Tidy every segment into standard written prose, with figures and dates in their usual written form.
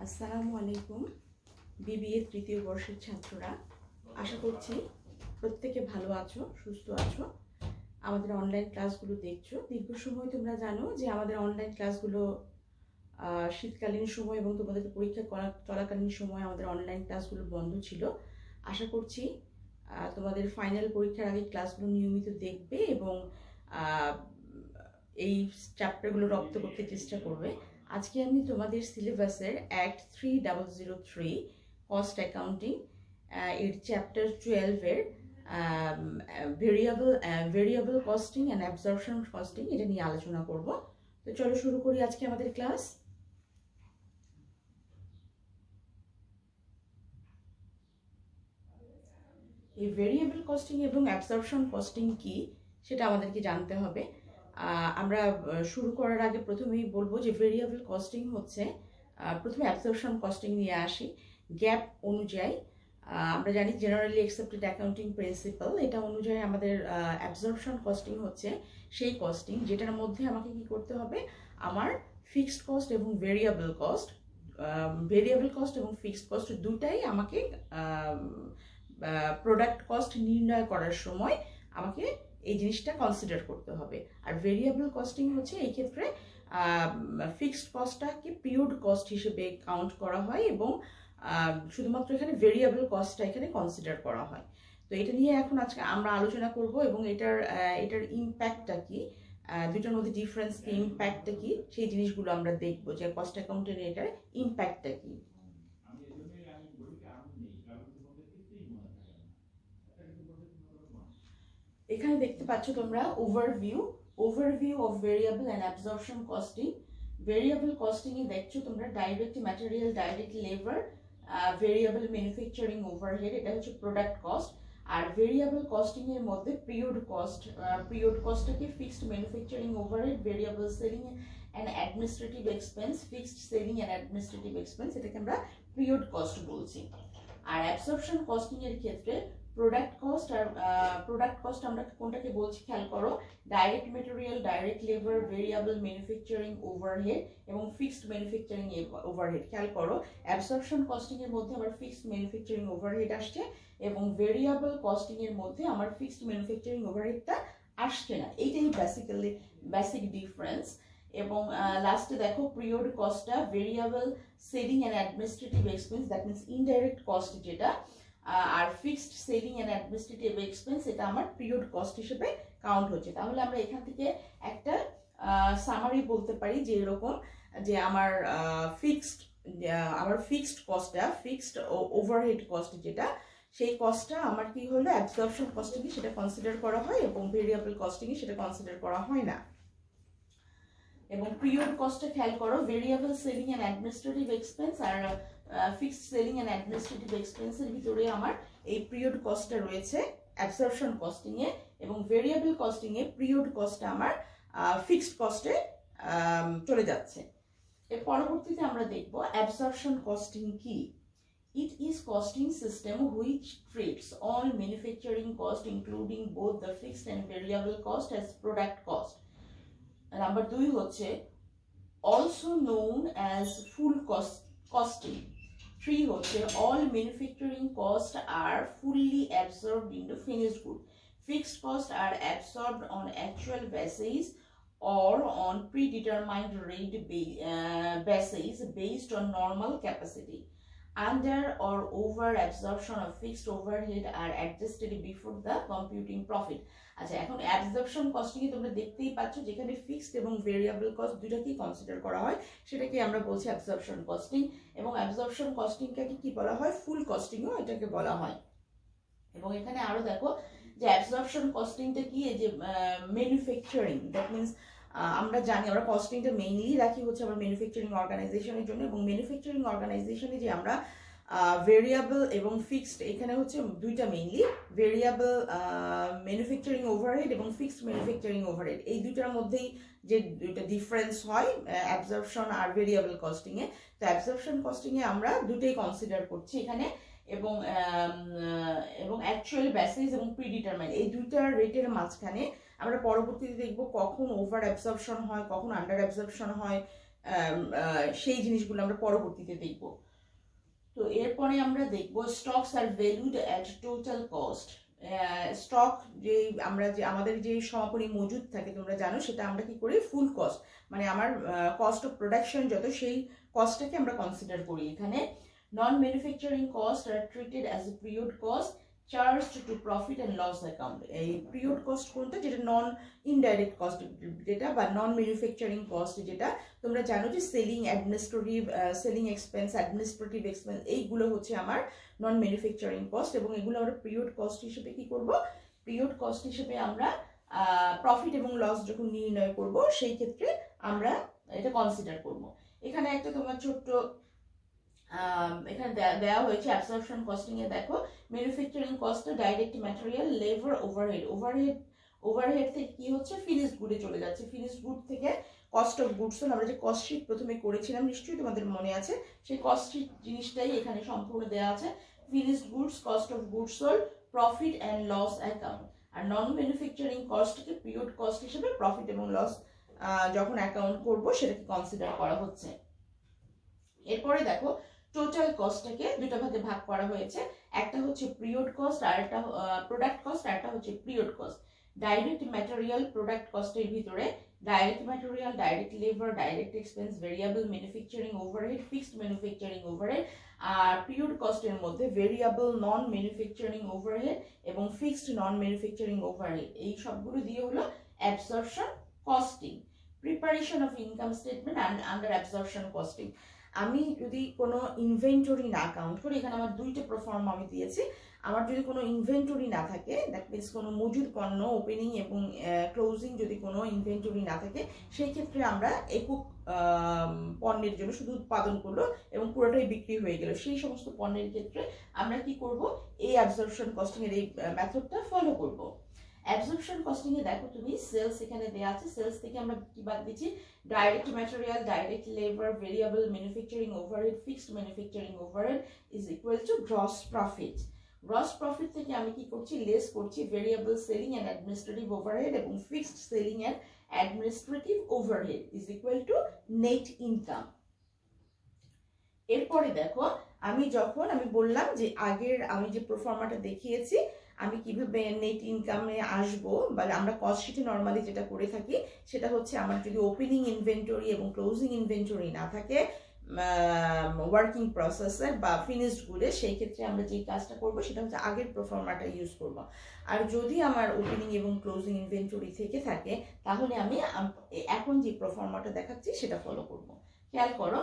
আসসালামু আলাইকুম বিবিএ তৃতীয় বর্ষের ছাত্ররা, আশা করছি প্রত্যেকে ভালো আছো, সুস্থ আছো। আমাদের অনলাইন ক্লাসগুলো দেখছো। দীর্ঘ সময় তোমরা জানো যে আমাদের অনলাইন ক্লাসগুলো শীতকালীন সময় এবং তোমাদের পরীক্ষা চলাকালীন সময় আমাদের অনলাইন ক্লাসগুলো বন্ধ ছিল। আশা করছি তোমাদের ফাইনাল পরীক্ষার আগে ক্লাসগুলো নিয়মিত দেখবে এবং এই চ্যাপ্টারগুলো রপ্ত করতে চেষ্টা করবে। আজকে আমি তোমাদের সিলেবাসের অ্যাক্ট 3003 কস্ট অ্যাকাউন্টিং এর চ্যাপ্টার 12-এর variable costing and absorption costing এটা নিয়ে আলোচনা করব। তো চলো শুরু করি আজকে আমাদের ক্লাস। এই ভেরিয়েবল কস্টিং এবং অ্যাবজর্পশন কস্টিং কি সেটা আমাদেরকে জানতে হবে। আমরা শুরু করার আগে প্রথমেই বলবো যে ভেরিয়েবল কস্টিং হচ্ছে, প্রথমে অ্যাবজর্পশন কস্টিং নিয়ে আসি। গ্যাপ অনুযায়ী আমরা জানি জেনারেলি অ্যাকসেপ্টেড অ্যাকাউন্টিং প্রিন্সিপাল, এটা অনুযায়ী আমাদের অ্যাবজর্পশন কস্টিং হচ্ছে সেই কস্টিং যেটার মধ্যে আমাকে কি করতে হবে, আমার ফিক্সড কস্ট এবং ভেরিয়েবল কস্ট এবং ফিক্সড কস্ট দুটাই আমাকে প্রোডাক্ট কস্ট নির্ণয় করার সময় আমাকে এই জিনিসটা কনসিডার করতে হবে। আর ভেরিয়েবল কস্টিং হচ্ছে এই ক্ষেত্রে ফিক্সড কস্টটাকে পিওর কস্ট হিসেবে কাউন্ট করা হয় এবং শুধুমাত্র এখানে ভেরিয়েবল কস্টটা এখানে কনসিডার করা হয়। তো এটা নিয়ে এখন আজকে আমরা আলোচনা করব এবং এটার ইম্প্যাক্টটা কি, দুটোর মধ্যে ডিফারেন্স কি, ইম্প্যাক্টটা কি, সেই জিনিসগুলো আমরা দেখবো যে কস্ট অ্যাকাউন্টের এটার ইম্প্যাক্টটা কি। এখানে দেখতে পাচ্ছ তোমরা overview of variable and absorption costing. Variable costing এ দেখছো তোমরা direct material, direct labour, variable manufacturing overhead, এটা হচ্ছে প্রোডাক্ট কস্ট। আর ভেরিয়েবল কস্টিং এর মধ্যে পিরিয়ড কস্টটাকে fixed manufacturing overhead, variable selling and administrative expense, fixed selling and administrative expense, এটাকে আমরা পিরিয়ড কস্ট বলছি। আর অ্যাবজর্পশন কস্টিং এর ক্ষেত্রে প্রোডাক্ট কস্ট আমরা কোনটাকে বলছি খেয়াল করো, direct material, direct labour, variable manufacturing overhead এবং ফিক্সড ম্যানুফ্যাকচারিং ওভারহেড। খেয়াল করো অ্যাবজর্পশন কস্টিং এর মধ্যে আমার ফিক্সড ম্যানুফ্যাকচারিং ওভারহেড আসছে এবং ভেরিয়েবল কস্টিং এর মধ্যে আমার ফিক্সড ম্যানুফ্যাকচারিং ওভারহেডটা আসছে না। এইটাই বেসিক ডিফারেন্স। এবং লাস্টে দেখো পিরিয়ড কস্টটা variable selling and administrative expense, that means indirect cost যেটা, আর fixed selling and administrative expense এটা আমার পিরিয়ড কস্ট হিসেবে কাউন্ট হচ্ছে। তাহলে আমরা এখান থেকে একটা সামারি বলতে পারি যে এরকম যে আমার ফিক্সড কস্টটা, ফিক্সড ওভারহেড কস্ট যেটা, সেই কস্টটা আমার কি হলো অ্যাবজর্পশন কস্টিংয়ে সেটা কনসিডার করা হয় এবং ভেরিয়েবল কস্টিংয়ে সেটা কনসিডার করা হয় না। এবং পিরিয়ড কস্টটা খেয়াল করো variable selling and administrative expense আর ফিক্সড সেলিং অ্যান্ড অ্যাডমিনিস্ট্রেটিভ এক্সপেন্সের ভিতরে আমার এই পিরিয়ড কস্টটা রয়েছে অ্যাবজর্পশন কস্টিং এ, এবং ভেরিয়েবল কস্টিং এ পিরিয়ড কস্টটা আমার ফিক্সড কস্টে চলে যাচ্ছে। এর পরবর্তীতে আমরা দেখব অ্যাবজর্পশন কস্টিং কি। It is costing system which treats all manufacturing cost including both the fixed and variable cost as product cost. Number 2 হচ্ছে also known as full costing. 3 হচ্ছে all manufacturing costs are fully absorbed into finished good. Fixed costs are absorbed on actual basis or on predetermined rate basis based on normal capacity. Under or over absorption of fixed overhead are adjusted before the computing profit. আচ্ছা, এখন absorption costing এ তোমরা দেখতেই পাচ্ছ যেখানে fixed এবং variable cost দুটাকেই consider করা হয়, সেটাকে আমরা বলছি অ্যাবজর্পশন কস্টিং। এবং অ্যাবজর্পশন কস্টিংটাকে কি বলা হয়, ফুল কস্টিংও এটাকে বলা হয়। এবং এখানে আরো দেখো যে অ্যাবজর্পশন কস্টিংটা কি, এই যে ম্যানুফ্যাকচারিং, দ্যাট মিনস আমরা জানি আমরা কস্টিংটা মেইনলি রাখি হচ্ছে আমার ম্যানুফ্যাকচারিং অর্গানাইজেশনের জন্য, এবং ম্যানুফ্যাকচারিং অর্গানাইজেশনে যে আমরা ভেরিয়েবল এবং ফিক্সড, এখানে হচ্ছে দুইটা মেইনলি ভেরিয়েবল ম্যানুফ্যাকচারিং ওভারহেড এবং ফিক্সড ম্যানুফ্যাকচারিং ওভারহেড, এই দুইটার মধ্যেই যে দুইটা ডিফারেন্স হয় অ্যাবজর্পশন আর ভেরিয়েবল কস্টিং এ। তো অ্যাবজর্পশন কস্টিং এ আমরা দুটোই কনসিডার করছি এখানে, এবং অ্যাকচুয়াল বেসিস এবং প্রিডিটারমাইন্ড, এই দুইটার রেটের মাঝখানে আমরা পরবর্তীতে দেখব কখন ওভার অ্যাবজর্পশন হয়, কখন আন্ডার অ্যাবজর্পশন হয়, সেই জিনিসগুলো আমরা পরবর্তীতে দেখব। তো এরপরে আমরা দেখব stocks are valued at total cost. Stock যে আমাদের যে সমাপনী মজুদ থাকে তোমরা জানো, সেটা আমরা কি করি ফুল কস্ট, মানে আমার কস্ট অফ প্রোডাকশন যত, সেই কস্টটাকে আমরা কনসিডার করি। এখানে non manufacturing cost are treated as a period cost charged to profit and loss account. এই পিরিয়ড কস্ট কোনটা, যেটা নন ইনডাইরেক্ট কস্ট যেটা, বা নন ম্যানুফ্যাকচারিং কস্ট যেটা, তোমরা জানো যে সেলিং এক্সপেন্স, অ্যাডমিনিস্ট্রেটিভ এক্সপেন্স, এইগুলো হচ্ছে আমার নন ম্যানুফ্যাকচারিং কস্ট, এবং এগুলো আমরা পিরিয়ড কস্ট হিসেবে কি করব, পিরিয়ড কস্ট হিসেবে আমরা প্রফিট এবং লস যখন নির্ণয় করব সেই ক্ষেত্রে আমরা এটা কনসিডার করব। এখানে একটা তোমার ছোট্ট এখানে দেওয়া হয়েছে অ্যাবসর্পশন কস্টিং এ। দেখো manufacturing cost direct material, labour, overhead থেকে কি হচ্ছে ফিনিশড গুডে চলে যাচ্ছে, ফিনিশড গুড থেকে কস্ট অফ গুডস সোল্ড। আমরা যে কস্ট শিট প্রথমে করেছিলাম নিশ্চয়ই তোমাদের মনে আছে, সেই কস্ট শিট জিনিসটাই এখানে সম্পূর্ণ দেওয়া আছে। Finished goods, cost of goods sold, profit and loss account. আর নন ম্যানুফ্যাকচারিং কস্টকে পিরিয়ড কস্ট হিসেবে প্রফিট এবং লস যখন অ্যাকাউন্ট করব সেটাকে কনসিডার করা হচ্ছে। এরপরে দেখো টোটাল কস্টটাকে দুটো ভাগে ভাগ করা হয়েছে, একটা হচ্ছে পিরিয়ড কস্ট আর একটা প্রোডাক্ট কস্ট, আর একটা হচ্ছে period cost. Direct material product cost ভিতরে direct material, direct labour, direct expense, variable manufacturing overhead, fixed manufacturing overhead. আর পিরিয়ড কস্টের মধ্যে ভেরিয়েবল নন ম্যানুফ্যাকচারিং ওভারহেড এবং ফিক্সড নন ম্যানুফ্যাকচারিং ওভারহেড, এই সবগুলো দিয়ে হলো absorption costing. Preparation of income statement under absorption costing. আমি যদি কোনো ইনভেন্টরি না কাউন্ট করি, এখানে আমার দুইটা প্রফর্মা আমি দিয়েছি, আমার যদি কোনো ইনভেন্টরি না থাকে, দ্যাট মিনস কোনো মজুদ পণ্য ওপেনিং এবং ক্লোজিং যদি কোনো ইনভেন্টরি না থাকে, সেই ক্ষেত্রে আমরা একক পণ্যের জন্য শুধু উৎপাদন করলো এবং পুরোটাই বিক্রি হয়ে গেল, সেই সমস্ত পণ্যের ক্ষেত্রে আমরা কি করব, এই অ্যাবসর্পশন কস্টিং এর এই মেথডটা ফলো করব। অ্যাবসর্পশন কস্টিং এ দেখো তুমি সেলস এখানে দেওয়া আছে, সেলস থেকে আমরা কি বাদ দিচ্ছি, direct material, direct labour, variable manufacturing overhead, fixed manufacturing overhead is equal to gross profit. Gross profit থেকে আমি কি করছি, লেস করছি variable selling and administrative overhead এবং fixed selling and administrative overhead is equal to net income. এরপরে দেখো আমি বললাম যে আগের আমি যে প্রফর্মাটা দেখিয়েছি, আমি কিভাবে নেট ইনকামে আসবো, বা আমরা কস্ট শিটে নর্মালি যেটা করে থাকি সেটা হচ্ছে, আমার যদি ওপেনিং ইনভেন্টরি এবং ক্লোজিং ইনভেন্টরি না থাকে ওয়ার্কিং প্রসেসের বা ফিনিশড গুডে, সেই ক্ষেত্রে আমরা যে কাজটা করব সেটা হচ্ছে আগের প্রফর্মাটা ইউজ করব। আর যদি আমার ওপেনিং এবং ক্লোজিং ইনভেন্টরি থেকে থাকে, তাহলে আমি এখন যে প্রফর্মাটা দেখাচ্ছি সেটা ফলো করব। খেয়াল করো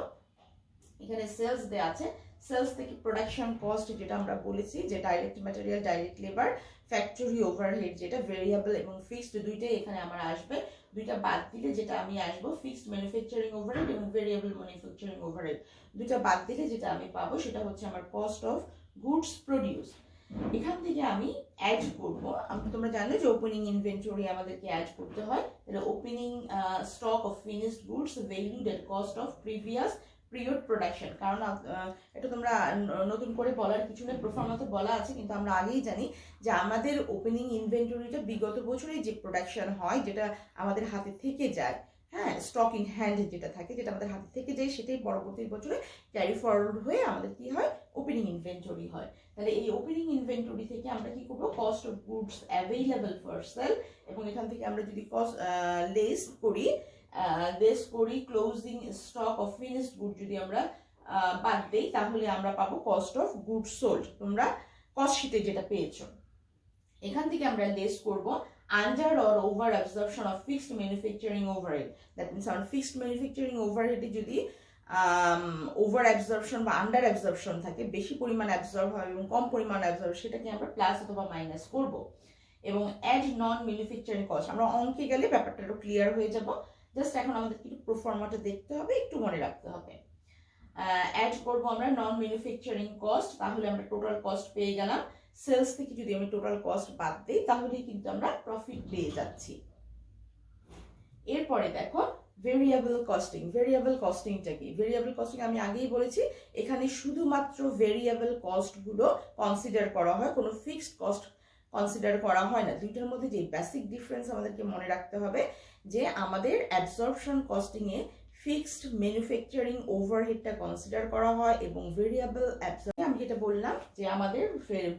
এখানে সেলস দেওয়া আছে, সেলস থেকে প্রোডাকশন কস্ট যেটা আমরা বলেছি যে direct material, direct labour, factory overhead যেটা ভেরিয়েবল এবং ফিক্সড দুইটাই এখানে আমার আসবে। দুইটা বাদ দিলে যেটা আমি আসবো ফিক্সড ম্যানুফ্যাকচারিং ওভারহেড এবং ভেরিয়েবল ম্যানুফ্যাকচারিং ওভারহেড, দুইটা বাদ দিলে যেটা আমি পাবো সেটা হচ্ছে আমার কস্ট অফ গুডস প্রডিউস। এখান থেকে আমি অ্যাড করবো, তোমরা জানো যে ওপেনিং ইনভেন্টরি আমাদেরকে অ্যাড করতে হয়, তাহলে opening stock of finished goods valued at cost of previous period production. কারণ এটা তোমরা নতুন করে বলার কিছু নেই, প্রফর্মাতে বলা আছে, কিন্তু আমরা আগেই জানি যে আমাদের ওপেনিং ইনভেন্টরিটা বিগত বছরে যে প্রোডাকশন হয়, যেটা আমাদের হাতে থেকে যায়, হ্যাঁ, স্টক ইন হ্যান্ড যেটা থাকে, যেটা আমাদের হাতে থেকে যায়, সেটাই পরবর্তী বছরে ক্যারি ফরওয়ার্ড হয়ে আমাদের কি হয়, ওপেনিং ইনভেন্টরি হয়। তাহলে এই ওপেনিং ইনভেন্টরি থেকে আমরা কি করবো, cost of goods available for sale, এবং এখান থেকে আমরা যদি কস্ট লেস করি closing stock of finished good যদি আমরা বাদ দেই, তাহলে আমরা পাবো কস্ট অফ গুড সোল্ড। তোমরা কস্ট শিটে যেটা পেয়েছো, এখান থেকে আমরা লেস করব under or over absorption of fixed manufacturing overhead. That means আমার ফিক্সড ম্যানুফ্যাকচারিং ওভারহেডে যদি ওভার অ্যাবসর্পশন বা আন্ডার অ্যাবসর্পশন থাকে, বেশি পরিমাণ অ্যাবসর্ব হয় এবং কম পরিমাণ অ্যাবসর্ব, সেটাকে আমরা প্লাস অথবা মাইনাস করব। এবং অ্যাড নন ম্যানুফ্যাকচারিং কস্ট, আমরা অঙ্কে গেলে ব্যাপারটা একটু ক্লিয়ার হয়ে যাব, জাস্ট এখন আমাদের একটু প্রফর্মাটা দেখতে হবে, একটু মনে রাখতে হবে। অ্যাড করবো আমরা নন ম্যানুফ্যাকচারিং কস্ট, তাহলে আমরা টোটাল কস্ট পেয়ে গেলাম। সেলস থেকে যদি আমি টোটাল কস্ট বাদ দিই, তাহলেই কিন্তু আমরা প্রফিট পেয়ে যাচ্ছি। এরপরে দেখো ভেরিয়েবল কস্টিং। ভেরিয়েবল কস্টিংটা কি? ভেরিয়েবল কস্টিং আমি আগেই বলেছি, এখানে শুধুমাত্র ভেরিয়েবল কস্টগুলো কনসিডার করা হয়, কোনো ফিক্সড কস্ট কনসিডার করা হয় না। দুইটার মধ্যে যে বেসিক ডিফারেন্স আমাদেরকে মনে রাখতে হবে, যে আমাদের অ্যাবসর্পশন কস্টিংয়ে ফিক্সড ম্যানুফ্যাকচারিং ওভারহেডটা কনসিডার করা হয় এবং ভেরিয়েবল অ্যাবসর্পশন, আমি যেটা বললাম যে আমাদের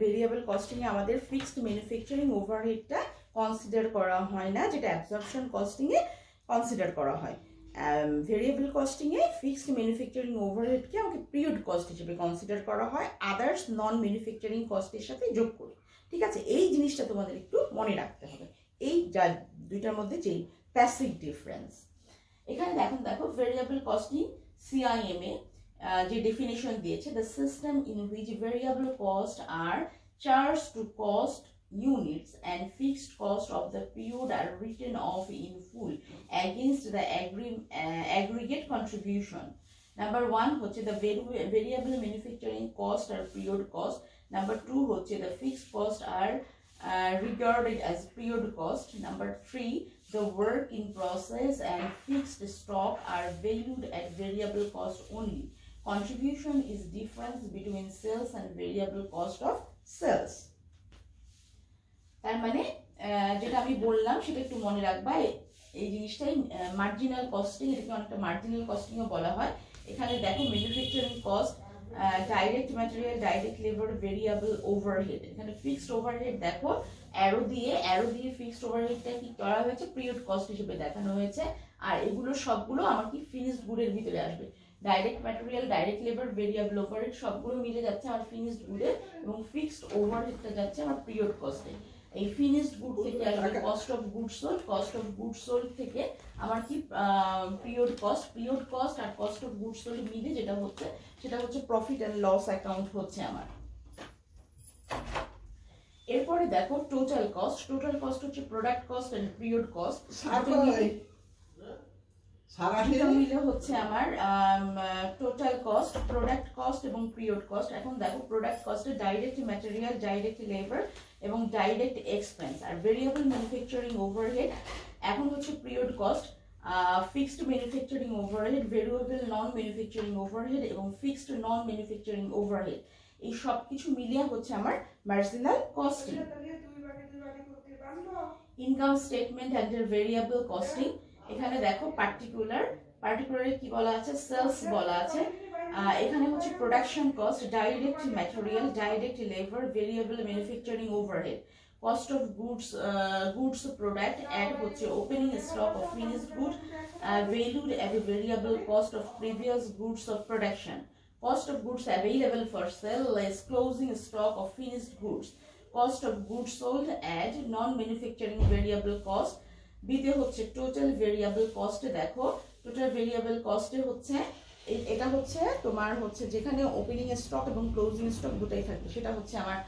ভেরিয়েবল কস্টিংয়ে আমাদের ফিক্সড ম্যানুফ্যাকচারিং ওভারহেডটা কনসিডার করা হয় না, যেটা অ্যাবসর্পশন কস্টিংয়ে কনসিডার করা হয়। ভেরিয়েবল কস্টিংয়ে ফিক্সড ম্যানুফ্যাকচারিং ওভারহেডকে আমাকে পিরিয়ড কস্ট হিসেবে কনসিডার করা হয় আদার্স নন ম্যানুফ্যাকচারিং কস্টের সাথে যোগ করে। ঠিক আছে, এই জিনিসটা তোমাদের একটু মনে রাখতে হবে, এই দুইটার মধ্যে যেই প্যাসিভ ডিফারেন্স। এখানে দেখো ভেরিয়েবল কস্টিং সিআইএমএ যে ডেফিনেশন দিয়েছে, the system in which variable cost are charge to cost units and fixed cost of the period are written off in full against the aggregate contribution. Number 1 হচ্ছে the variable manufacturing cost or period cost. Number 2 হচ্ছে the fixed cost are regarded as period cost. Number 3 the work in process and fixed stock are valued at variable cost only. Contribution is difference between sales and variable cost of sales. তার মানে যেটা আমি বললাম সেটা একটু মনে রাখবা, এই জিনিসটাই মার্জিনাল কস্টিং, এটাকে অনেকটা মার্জিনাল কস্টিংও বলা হয়। এখানে দেখো manufacturing cost, direct material, direct labour, variable overhead. এখানে ফিক্সড ওভারহেড দেখো অ্যারো দিয়ে ফিক্সড ওভারহেডটা কি করা হয়েছে, পিরিয়ড কস্ট হিসেবে দেখানো হয়েছে। আর এগুলো সবগুলো আমার কি ফিনিশড গুডের ভিতরে আসবে। Direct material, direct labour, variable overhead সবগুলো মিলে যাচ্ছে আমার ফিনিশড গুডে এবং ফিক্সড ওভারহেডটা যাচ্ছে আমার পিরিয়ড কস্টে। এই ফিনিশড গুড থেকে আসবে cost of good sold, cost of good sold থেকে আমার কি পিরিয়ড কস্ট আর কস্ট অফ গুড সোল্ড মিলে যেটা হচ্ছে সেটা হচ্ছে প্রফিট এন্ড লস অ্যাকাউন্ট হচ্ছে আমার। এরপরে দেখো টোটাল কস্ট হচ্ছে product cost and period cost, মিলে হচ্ছে আমার টোটাল কস্ট, প্রোডাক্ট কস্ট এবং পিরিয়ড কস্ট। এখন দেখো প্রোডাক্ট কস্টে ডাইরেক্ট ম্যাটেরিয়াল, ডাইরেক্ট লেবার এবং ডাইরেক্ট এক্সপেন্স আর ভেরিয়েবল ম্যানুফ্যাকচারিং ওভারহেড। এখন হচ্ছে period cost, fixed manufacturing overhead, variable non manufacturing overhead এবং ফিক্সড নন ম্যানুফ্যাকচারিং ওভারহেড। এই সব কিছু মিলিয়ে হচ্ছে আমার marginal costing. Income statement under variable costing, এখানে দেখো পার্টিকুলারে কি বলা আছে, সেলস বলা আছে। এখানে হচ্ছে production cost, direct material, direct labour, variable manufacturing overhead, cost of goods product add হচ্ছে opening stock of finished good valued at a variable cost of previous goods of production, cost of goods available for sale less closing stock of finished goods, cost of goods sold at non-manufacturing variable cost। বিতে হচ্ছে total variable কস্টে, দেখো total variable কস্টে হচ্ছে এটা হচ্ছে তোমার হচ্ছে যেখানে opening stock এবং ক্লোজিং স্টক দুটাই থাকবে, সেটা হচ্ছে আমার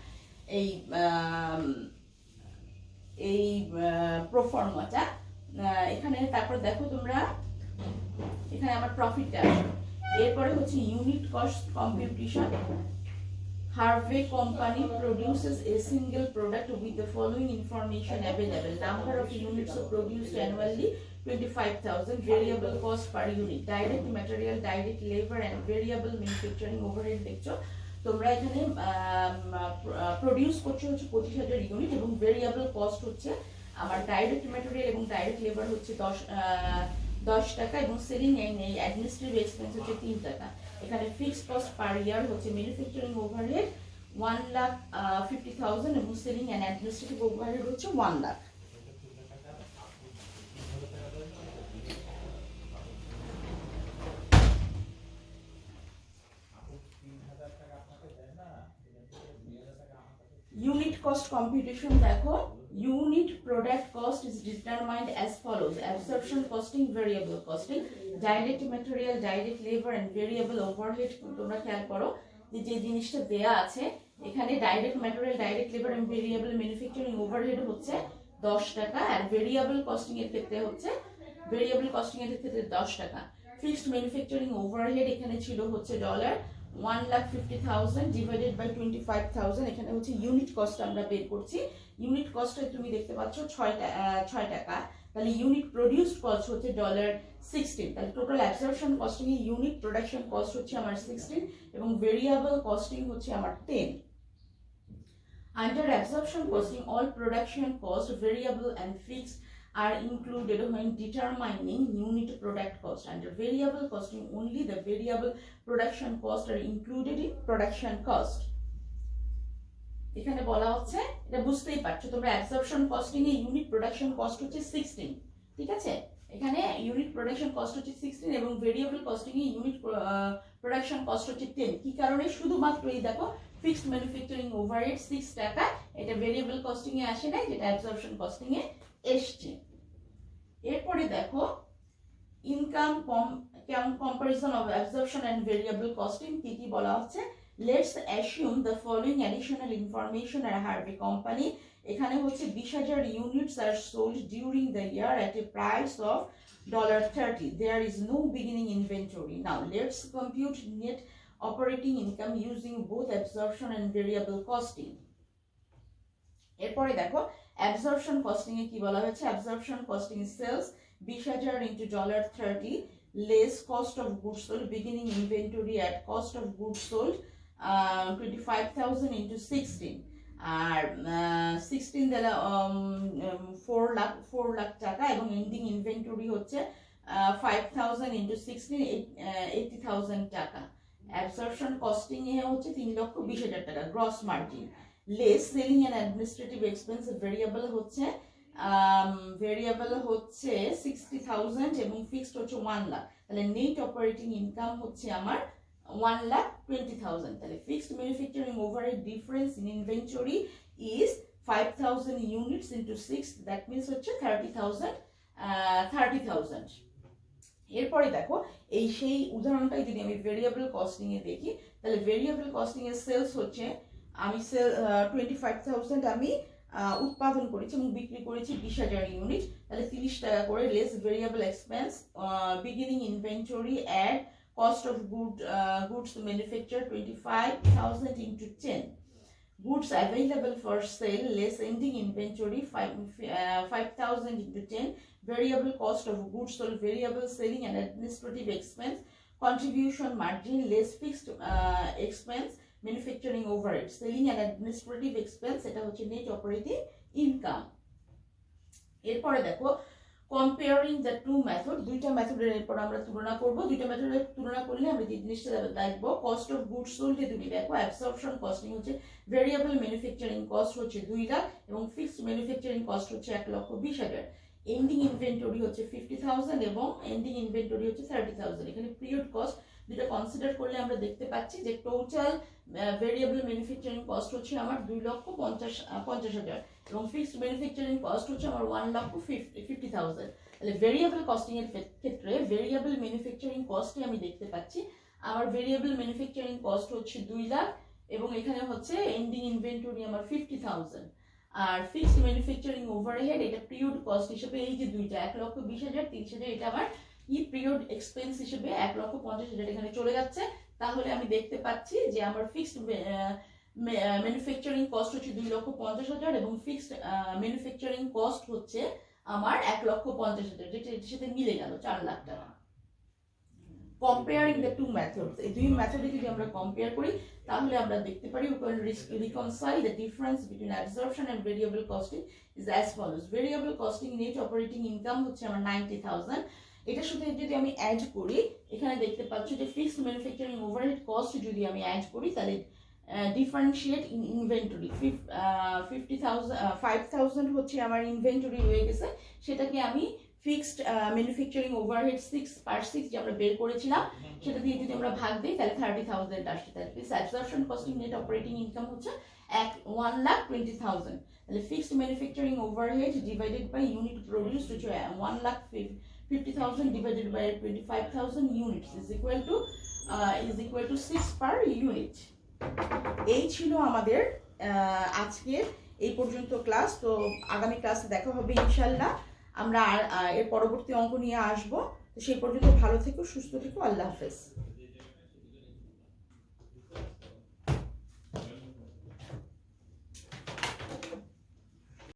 এই প্রোফর্মাটা। এখানে তারপর দেখো তোমরা এখানে আমার প্রফিটটা আসবে। এরপরে হচ্ছে unit cost computation. Harvey Company produces a single product with the following information available: number of units produced annually 25,000, variable cost per unit, direct material, direct labor and variable manufacturing overhead। দেখছো তোমরা এখানে produce করছে হচ্ছে 25,000 unit এবং variable cost হচ্ছে আমার direct material এবং direct labour হচ্ছে 10 টাকা এবং সেলিং এন্ড অ্যাডমিনিস্ট্রেটিভ এক্সপেন্স হচ্ছে 3 টাকা। এখানে ফিক্সড কস্ট পার ইয়ার হচ্ছে ম্যানুফ্যাকচারিং ওভারহেড 1,50,000 এবং সেলিং এন্ড অ্যাডমিনিস্ট্রেটিভ ওভারহেড হচ্ছে 1 লাখ। Unit cost computation দেখো, unit product cost is determined as follows: absorption costing, variable costing, direct material, direct labor and variable overhead। তোমরা খেয়াল করো যে জিনিসটা দেয়া আছে এখানে ডাইরেক্ট ম্যাটেরিয়াল, ডাইরেক্ট লেবার এবং ভেরিয়েবল ম্যানুফ্যাকচারিং ওভারহেড হচ্ছে 10 টাকা আর ভেরিয়েবল কস্টিং এর ক্ষেত্রে 10 টাকা। ফিক্সড ম্যানুফ্যাকচারিং ওভারহেড এখানে ছিল হচ্ছে $1,50,000 ডিভাইডেড বাই 25,000। এখানে হচ্ছে ইউনিট কস্ট আমরা বের করছি। ইউনিট কস্টে তুমি দেখতে পাচ্ছ 6 টাকা, তাহলে ইউনিট প্রডিউসড কস্ট হচ্ছে $16। তাহলে টোটাল অ্যাবসর্পশন কস্টিং এ ইউনিট প্রোডাকশন কস্ট হচ্ছে আমার 16 এবং ভেরিয়েবল কস্টিং হচ্ছে আমার 10। Under absorption costing, all production cost, variable and fixed, are included when determining unit product cost. Under variable costing, only the variable production cost are included in production cost. এখানে বলা হচ্ছে, এটা বুঝতেই পারছো তোমরা, absorption costing এ unit production cost হচ্ছে 16, ঠিক আছে? এখানে ইউনিট প্রোডাকশন কস্ট হচ্ছে 16 এবং ভেরিয়েবল কস্টিং এ ইউনিট প্রোডাকশন কস্ট হচ্ছে 10। কি কারণে? শুধুমাত্র এই দেখো ফিক্সড ম্যানুফ্যাকচারিং ওভারহেড 6 টাকা, এটা ভেরিয়েবল কস্টিং এ আসে নাই, যেটা অ্যাবজর্পশন কস্টিং এ এসছে। এরপরে দেখো income comparison of absorption and variable costing কি কি বলা হচ্ছে। Let's assume the following additional information at Harvey Company. এখানে হচ্ছে 20,000 units are sold during the year at a price of $30. There is no beginning inventory. Now let's compute net operating income using both absorption and variable costing. এরপরে দেখো absorption costing এ কি বলা হয়েছে। absorption costing is sales 20,000 into $30 less cost of goods sold, beginning inventory at cost of goods sold 25,000 into 16 আর 16 দিলে 4 লাখ টাকা এবং ending inventory হচ্ছে 5,000 into 16 80,000 টাকা। অ্যাবসর্পশন কস্টিং এ হচ্ছে 3,20,000 টাকা gross margin. Less selling and administrative expense variable হচ্ছে 60,000 এবং fixed হচ্ছে 1 লাখ। তাহলে নেট অপারেটিং ইনকাম হচ্ছে আমার 1,20,000। তাহলে fixed manufacturing overhead difference in inventory is 5,000 units into 6, that means হচ্ছে 30,000। এরপরে দেখো এই সেই উদাহরণটাই যদি আমি ভেরিয়েবল কস্টিং এ দেখি, তাহলে ভেরিয়েবল কস্টিং এর সেলস হচ্ছে আমি 25,000 আমি উৎপাদন করেছি এবং বিক্রি করেছি 20,000 ইউনিট, তাহলে 30 টাকা করে less variable expense, beginning inventory add cost of goods manufactured 25,000 into 10. Goods available for sale less ending inventory 5,000 into 10. Variable cost of goods sold, variable selling and administrative expense, contribution margin less fixed expense, manufacturing overhead, selling and administrative expense, এটা হচ্ছে net operating income. এরপরে দেখো comparing the two method, দুইটা মেথডের এরপর আমরা তুলনা করব। দুইটা মেথডের তুলনা করলে আমরা যে জিনিসটা দেখবো, কস্ট অফ গুডস সোল্ড তুমি দেখো অ্যাবসর্পশন কস্টিং হচ্ছে ভেরিয়েবল ম্যানুফ্যাকচারিং কস্ট হচ্ছে 2 লাখ এবং ফিক্সড ম্যানুফ্যাকচারিং কস্ট হচ্ছে 1,20,000। এন্ডিং ইনভেন্টরি হচ্ছে 50,000 এবং এন্ডিং ইনভেন্টরি হচ্ছে 30,000। এখানে পিরিয়ড কস্ট দুটো কনসিডার করলে আমরা দেখতে পাচ্ছি যে টোটাল ভেরিয়েবল ম্যানুফ্যাকচারিং কস্ট হচ্ছে আমার 2,50,000 এবং ফিক্সড ম্যানুফ্যাকচারিং কস্ট হচ্ছে আমার 1,50,000। তাহলে ভেরিয়েবল কস্টিং এর ক্ষেত্রে ভেরিয়েবল ম্যানুফ্যাকচারিং কস্টে আমি দেখতে পাচ্ছি আমার ভেরিয়েবল ম্যানুফ্যাকচারিং কস্ট হচ্ছে 2 লাখ এবং এখানে হচ্ছে এন্ডিং ইনভেন্টরি আমার 50,000। আর ফিক্সড ম্যানুফ্যাকচারিং ওভারহেড এটা পিরিয়ড কস্ট হিসেবে এই যে দুইটা 1,20,000 30,000 এটা আমার পিরিয়ড এক্সপেন্স হিসেবে 1,50,000 এখানে চলে যাচ্ছে। তাহলে আমি দেখতে পাচ্ছি যে আমার ফিক্সড ম্যানুফ্যাকচারিং কস্ট হচ্ছে 2,50,000 এবং ফিক্সড ম্যানুফ্যাকচারিং কস্ট হচ্ছে আমার 1,50,000, যেটা এর সাথে মিলে গেল 4 লাখ টাকা। কম্পেয়ারিং দ্য টু মেথডস, এই দুই মেথডে যদি আমরা কম্পেয়ার করি তাহলে আমরা দেখতে পারি we can reconcile the difference between absorption and variable costing is as follows. Variable costing net operating income হচ্ছে আমার 90,000। এটার সাথে যদি আমি অ্যাড করি এখানে দেখতে পাচ্ছ যে ফিক্সড ম্যানুফ্যাকচারিং ওভারহেড কস্ট যদি আমি অ্যাড করি তাহলে ডিফারেন্সিয়েট ইন ইনভেন্টরি 5,000 হচ্ছে আমার ইনভেন্টরি রয়ে গেছে, সেটাকে আমি ফিক্সড ম্যানুফ্যাকচারিং ওভারহেড 6/6 যে আমরা বের করেছিলাম সেটা দিয়ে যদি আমরা ভাগ দিই তাহলে 30,000 আসছে। তাহলে absorption costing net operating income হচ্ছে 1,20,000। তাহলে fixed manufacturing overhead divided by unit produce হচ্ছে 1,50,000 divided by 25,000 units is equal to 6 per unit. এই ছিল আমাদের আজকের এই পর্যন্ত ক্লাস। তো আগামী ক্লাসে দেখা হবে ইনশাল্লাহ। আমরা এর পরবর্তী অঙ্ক নিয়ে আসবো। তো সেই পর্যন্ত ভালো থেকো, সুস্থ থেকো, আল্লাহ হাফেজ।